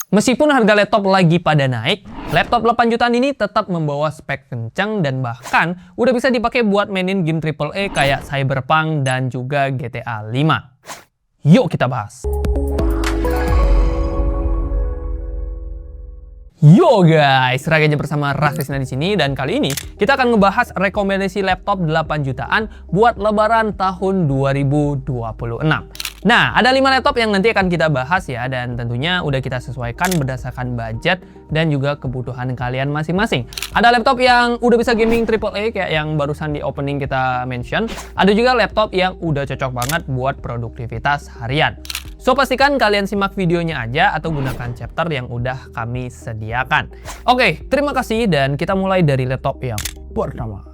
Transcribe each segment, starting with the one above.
Meskipun harga laptop lagi pada naik, laptop 8 jutaan ini tetap membawa spek kencang dan bahkan udah bisa dipakai buat mainin game AAA kayak Cyberpunk dan juga GTA 5. Yuk kita bahas. Yo guys, Raga bersama Rakrisna di sini, dan kali ini kita akan ngebahas rekomendasi laptop 8 jutaan buat lebaran tahun 2026. Nah, ada 5 laptop yang nanti akan kita bahas ya, dan tentunya udah kita sesuaikan berdasarkan budget dan juga kebutuhan kalian masing-masing. Ada laptop yang udah bisa gaming AAA kayak yang barusan di opening kita mention. Ada juga laptop yang udah cocok banget buat produktivitas harian. So, pastikan kalian simak videonya aja atau gunakan chapter yang udah kami sediakan. Oke, terima kasih dan kita mulai dari laptop yang pertama.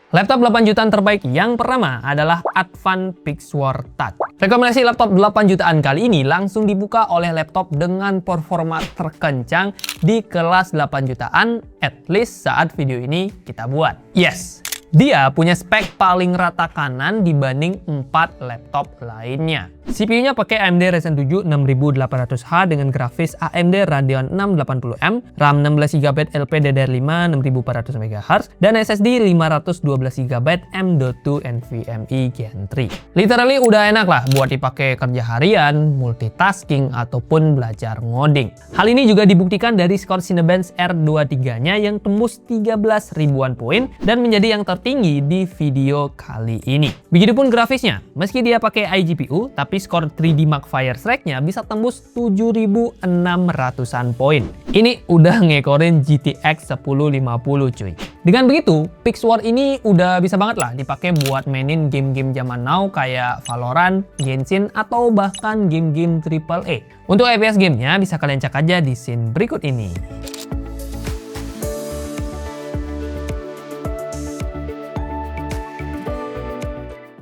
Laptop 8 jutaan terbaik yang pertama adalah Advan Pixwar Touch. Rekomendasi laptop 8 jutaan kali ini langsung dibuka oleh laptop dengan performa terkencang di kelas 8 jutaan, at least saat video ini kita buat. Yes, dia punya spek paling rata kanan dibanding 4 laptop lainnya. CPU-nya pakai AMD Ryzen 7 6800H dengan grafis AMD Radeon 680M, RAM 16GB LPDDR5 6400MHz, dan SSD 512GB M.2 NVMe Gen 3. Literally udah enak lah buat dipakai kerja harian, multitasking, ataupun belajar ngoding. Hal ini juga dibuktikan dari skor Cinebench R23-nya yang tembus 13 ribuan poin dan menjadi yang tertinggi di video kali ini. Begitupun grafisnya, meski dia pakai iGPU, tapi skor 3D Mark Firestreak-nya bisa tembus 7.600-an poin. Ini udah ngekorin GTX 1050 cuy. Dengan begitu, Pixwar ini udah bisa banget lah dipakai buat mainin game-game zaman now kayak Valorant, Genshin, atau bahkan game-game AAA. Untuk FPS gamenya bisa kalian cek aja di scene berikut ini.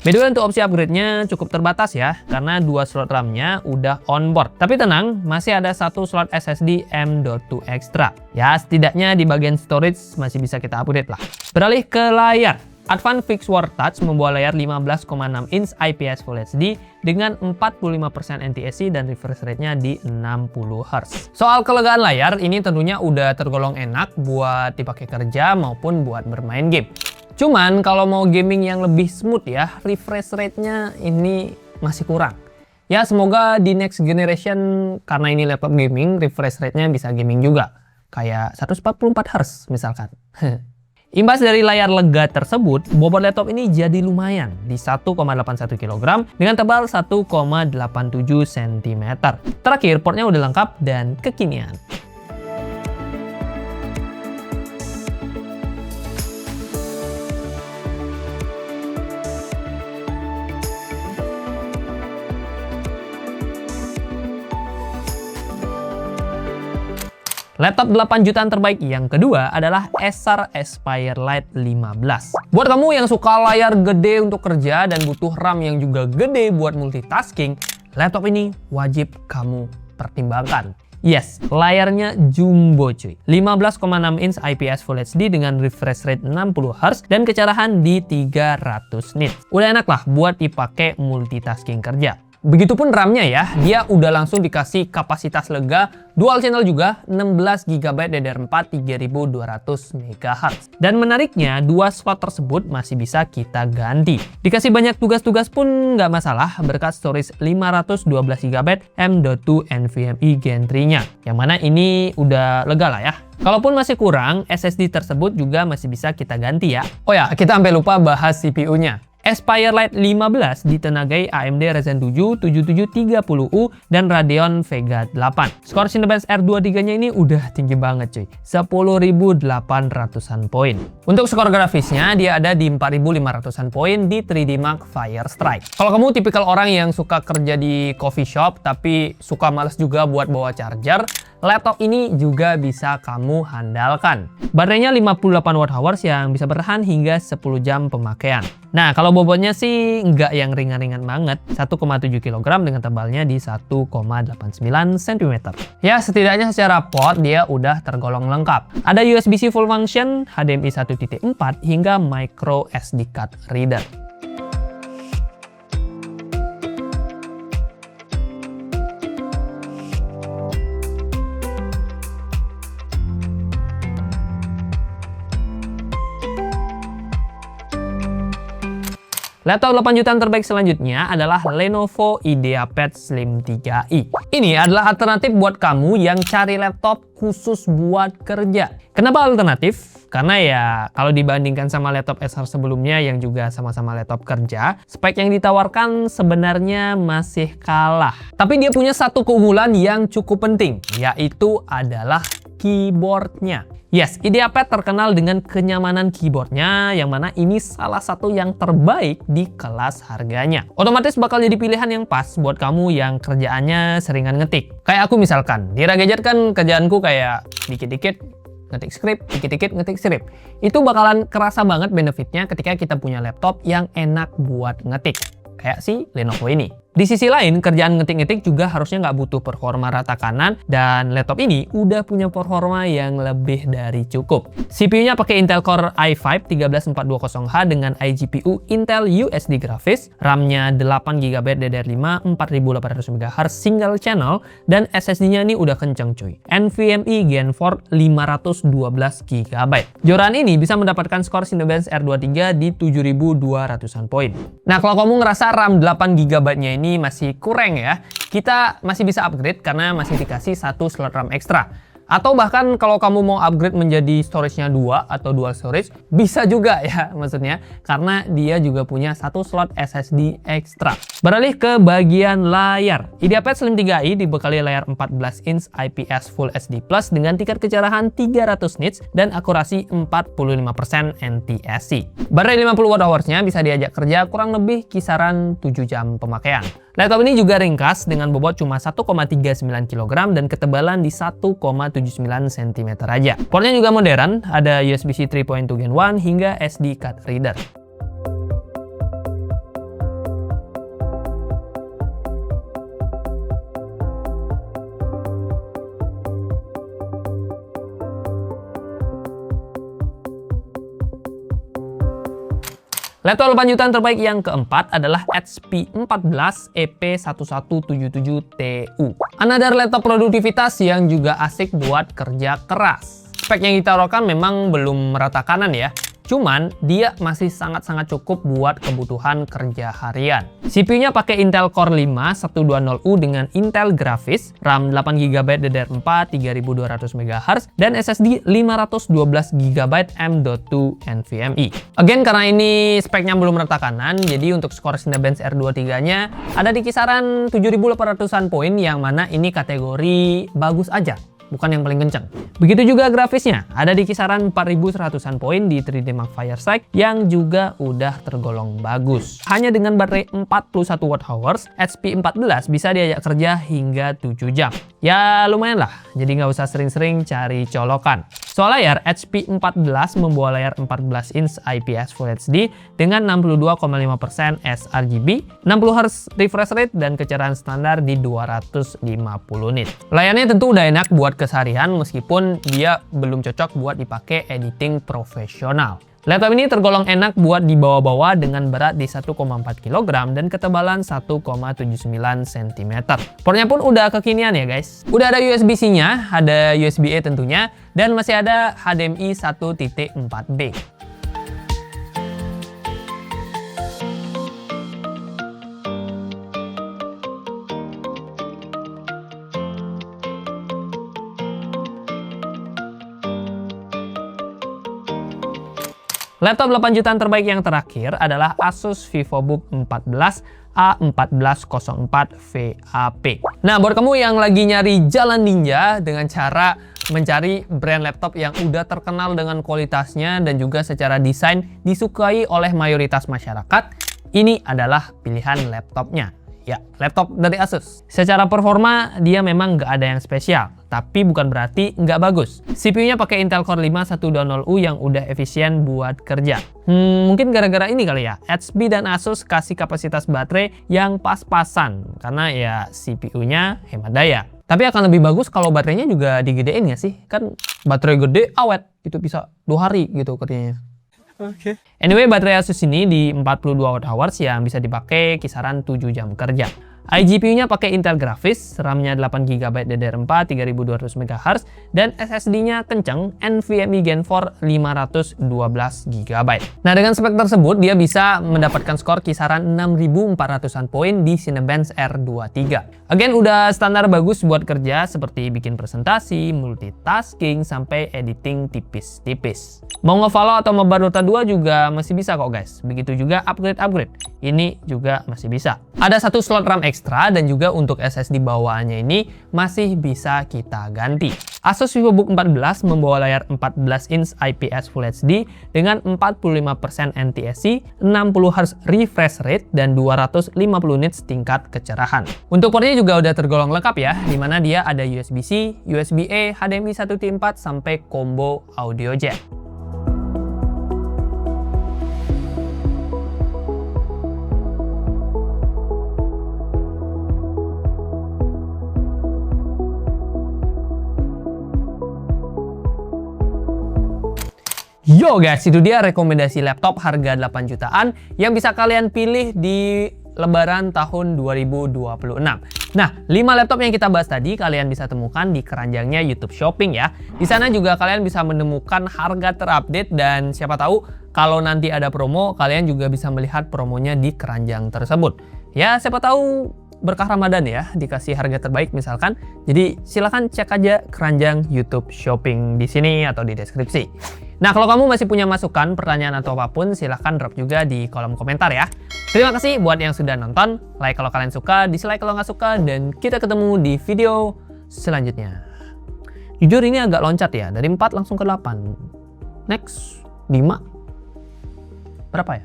By the way, untuk opsi upgrade-nya cukup terbatas ya, karena 2 slot RAM-nya udah onboard. Tapi tenang, masih ada 1 slot SSD M.2 ekstra. Ya, setidaknya di bagian storage masih bisa kita upgrade lah. Beralih ke layar. Advan Pixwar Touch membawa layar 15,6 inch IPS Full HD dengan 45% NTSC dan refresh rate-nya di 60 Hz. Soal kelegaan layar, ini tentunya udah tergolong enak buat dipakai kerja maupun buat bermain game. Cuman kalau mau gaming yang lebih smooth ya, refresh rate-nya ini masih kurang. Ya, semoga di next generation, karena ini laptop gaming, refresh rate-nya bisa gaming juga. Kayak 144 Hz misalkan. Imbas dari layar lega tersebut, bobot laptop ini jadi lumayan di 1,81 kg dengan tebal 1,87 cm. Terakhir, portnya udah lengkap dan kekinian. Laptop 8 jutaan terbaik yang kedua adalah Acer Aspire Lite 15. Buat kamu yang suka layar gede untuk kerja dan butuh RAM yang juga gede buat multitasking, laptop ini wajib kamu pertimbangkan. Yes, layarnya jumbo cuy. 15,6 inch IPS Full HD dengan refresh rate 60 Hz dan kecerahan di 300 nits. Udah enak lah buat dipakai multitasking kerja. Begitupun RAM-nya ya, dia udah langsung dikasih kapasitas lega, dual channel juga, 16GB DDR4 3200 MHz. Dan menariknya, 2 slot tersebut masih bisa kita ganti. Dikasih banyak tugas-tugas pun nggak masalah berkat storage 512GB M.2 NVMe Gen 3-nya. Yang mana ini udah lega lah ya. Kalaupun masih kurang, SSD tersebut juga masih bisa kita ganti ya. Oh ya, kita sampai lupa bahas CPU-nya. Aspire Lite 15 ditenagai AMD Ryzen 7 7730U dan Radeon Vega 8. Skor Cinebench R23-nya ini udah tinggi banget cuy, 10.800-an poin. Untuk skor grafisnya dia ada di 4.500-an poin di 3D Mark Firestreak. Kalau kamu tipikal orang yang suka kerja di coffee shop tapi suka males juga buat bawa charger, laptop ini juga bisa kamu handalkan. Baterainya 58 Wh yang bisa bertahan hingga 10 jam pemakaian. Nah, kalau bobotnya sih nggak yang ringan-ringan banget, 1,7 kg dengan tebalnya di 1,89 cm. Ya, setidaknya secara port dia udah tergolong lengkap. Ada USB-C full function, HDMI 1.4 hingga micro SD card reader. Laptop 8 jutaan terbaik selanjutnya adalah Lenovo IdeaPad Slim 3i. Ini adalah alternatif buat kamu yang cari laptop khusus buat kerja. Kenapa alternatif? Karena ya kalau dibandingkan sama laptop Acer sebelumnya yang juga sama-sama laptop kerja, spek yang ditawarkan sebenarnya masih kalah. Tapi dia punya satu keunggulan yang cukup penting, yaitu adalah keyboardnya. Yes, IdeaPad terkenal dengan kenyamanan keyboardnya, yang mana ini salah satu yang terbaik di kelas harganya. Otomatis bakal jadi pilihan yang pas buat kamu yang kerjaannya seringan ngetik. Kayak aku misalkan, di Ragadget kan kerjaanku kayak dikit-dikit ngetik script, dikit-dikit ngetik script. Itu bakalan kerasa banget benefitnya ketika kita punya laptop yang enak buat ngetik. Kayak si Lenovo ini. Di sisi lain, kerjaan ngetik-ngetik juga harusnya nggak butuh performa rata kanan, dan laptop ini udah punya performa yang lebih dari cukup. CPU-nya pakai Intel Core i5 13420H dengan iGPU Intel USD Graphics, RAM-nya 8GB DDR5 4800MHz single channel, dan SSD-nya ini udah kenceng cuy. NVMe Gen 4 512GB. Joran ini bisa mendapatkan skor Cinebench R23 di 7200-an poin. Nah, kalau kamu ngerasa RAM 8GB-nya ini masih kurang ya, kita masih bisa upgrade karena masih dikasih satu slot RAM ekstra. Atau bahkan kalau kamu mau upgrade menjadi storage-nya 2 atau dual storage, bisa juga ya maksudnya, karena dia juga punya satu slot SSD ekstra. Beralih ke bagian layar. IdeaPad Slim 3i dibekali layar 14 inch IPS Full HD Plus dengan tingkat kecerahan 300 nits dan akurasi 45% NTSC. Baterai 50 Wh-nya bisa diajak kerja kurang lebih kisaran 7 jam pemakaian. Laptop ini juga ringkas dengan bobot cuma 1,39 kg dan ketebalan di 1,79 cm aja. Portnya juga modern, ada USB-C 3.2 Gen 1 hingga SD card reader. Laptop 8 jutaan terbaik yang keempat adalah HP 14 EP1177TU. Another laptop produktivitas yang juga asik buat kerja keras. Spek yang ditawarkan memang belum merata kanan ya. Cuman dia masih sangat-sangat cukup buat kebutuhan kerja harian. CPU-nya pakai Intel Core 5 120U dengan Intel Graphics, RAM 8GB DDR4 3200MHz, dan SSD 512GB M.2 NVMe. Again, karena ini speknya belum merata kanan, jadi untuk skor Cinebench R23-nya ada di kisaran 7800-an poin, yang mana ini kategori bagus aja, bukan yang paling kenceng. Begitu juga grafisnya, ada di kisaran 4100-an poin di 3D Mark Fireside yang juga udah tergolong bagus. Hanya dengan baterai 41 Wh, HP 14 bisa diajak kerja hingga 7 jam. Ya lumayan lah, jadi nggak usah sering-sering cari colokan. Soal layar, HP 14 membawa layar 14 inch IPS Full HD dengan 62,5% sRGB, 60Hz refresh rate, dan kecerahan standar di 250 nit. Layarnya tentu udah enak buat keseharian meskipun dia belum cocok buat dipakai editing profesional. Laptop ini tergolong enak buat dibawa-bawa dengan berat di 1,4 kg dan ketebalan 1,79 cm. Portnya pun udah kekinian ya guys. Udah ada USB-C-nya, ada USB-A tentunya, dan masih ada HDMI 1.4b. Laptop 8 jutaan terbaik yang terakhir adalah Asus VivoBook 14 A1404 VAP. Nah, buat kamu yang lagi nyari jalan ninja dengan cara mencari brand laptop yang udah terkenal dengan kualitasnya dan juga secara desain disukai oleh mayoritas masyarakat, ini adalah pilihan laptopnya. Ya, laptop dari Asus. Secara performa dia memang nggak ada yang spesial, tapi bukan berarti nggak bagus. CPU-nya pakai Intel Core 5 120U yang udah efisien buat kerja. Mungkin gara-gara ini kali ya, HP dan Asus kasih kapasitas baterai yang pas-pasan, karena ya CPU-nya hemat daya. Tapi akan lebih bagus kalau baterainya juga digedein ya sih? Kan baterai gede awet, itu bisa 2 hari gitu katanya. Oke. Anyway, baterai Asus ini di 42 Wh yang bisa dipakai kisaran 7 jam kerja. iGPU-nya pakai Intel Graphics, RAM-nya 8GB DDR4 3200 MHz, dan SSD-nya kenceng NVMe Gen 4 512GB. Nah, dengan spek tersebut dia bisa mendapatkan skor kisaran 6400-an poin di Cinebench R23. Again, udah standar bagus buat kerja seperti bikin presentasi, multitasking, sampai editing tipis-tipis. Mau nge-follow atau mabar Dota 2 juga masih bisa kok guys. Begitu juga upgrade. Ini juga masih bisa. Ada satu slot RAM ekstra dan juga untuk SSD bawaannya ini masih bisa kita ganti. Asus VivoBook 14 membawa layar 14 inch IPS Full HD dengan 45% NTSC, 60Hz refresh rate, dan 250 nits tingkat kecerahan. Untuk portnya juga udah tergolong lengkap ya, dimana dia ada USB-C, USB-A, HDMI 1.4 sampai combo audio jack. Yo guys, itu dia rekomendasi laptop harga 8 jutaan yang bisa kalian pilih di Lebaran tahun 2026. Nah, 5 laptop yang kita bahas tadi kalian bisa temukan di keranjangnya YouTube Shopping ya. Di sana juga kalian bisa menemukan harga terupdate dan siapa tahu kalau nanti ada promo, kalian juga bisa melihat promonya di keranjang tersebut. Ya, siapa tahu berkah Ramadan ya, dikasih harga terbaik misalkan. Jadi silahkan cek aja keranjang YouTube Shopping di sini atau di deskripsi. Nah, kalau kamu masih punya masukan, pertanyaan atau apapun, silahkan drop juga di kolom komentar ya. Terima kasih buat yang sudah nonton. Like kalau kalian suka, dislike kalau nggak suka, dan kita ketemu di video selanjutnya. Jujur ini agak loncat ya, dari 4 langsung ke 8. Next, 5. Berapa ya?